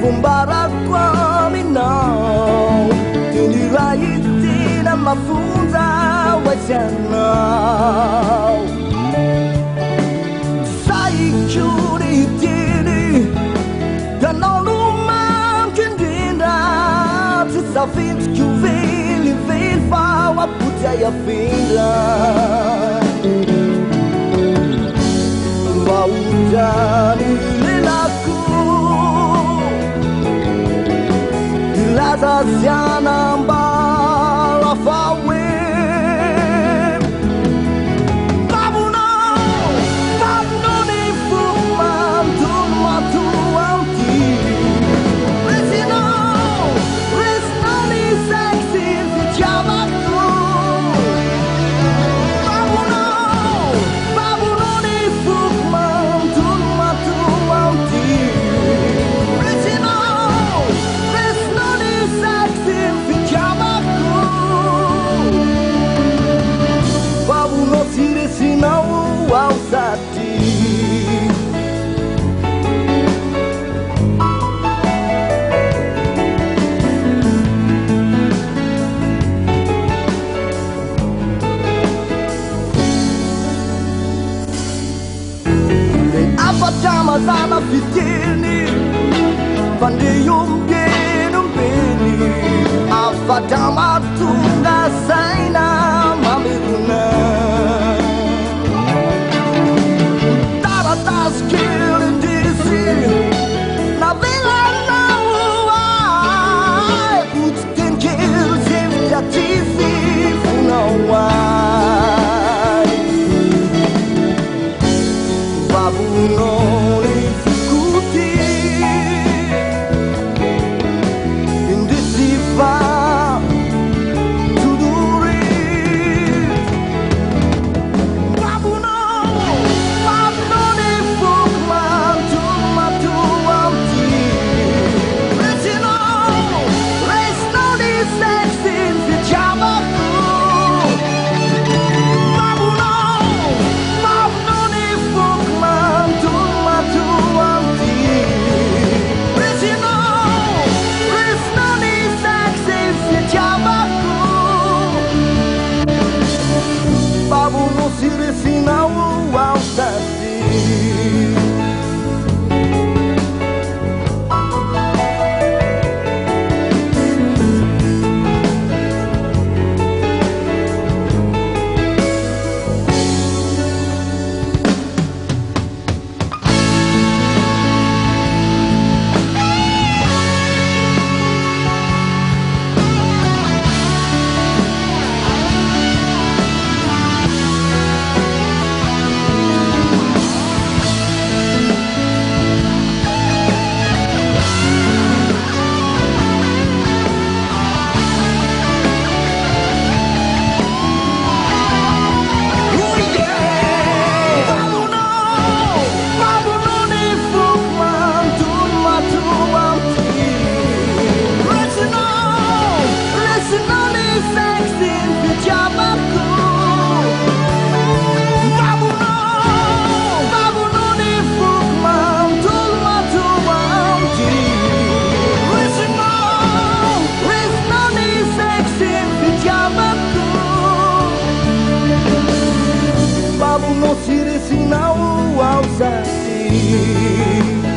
Kumbarakwa minao Tuniraiti na mafunza wajanao Saikuri tiri Danoluman kendinda Tisafit kuvili vilfa waputia ya finda Waujani lilaku Lazaziana mbala fawe Babuno, babuno ni fuman Tumatu anti Resino, resino ni sexy Vijamako Babuno, babuno ni fuman Tumatu anti Resino Sinau au sati Apa chama sana fitini Pande yumgenum beni Apa chama tunga saina mamiguna Killing DC na vila na uai Put 10 kills if that easy Funa uai Babuno ni fukuti Indisiva Babu no siri sinau au sati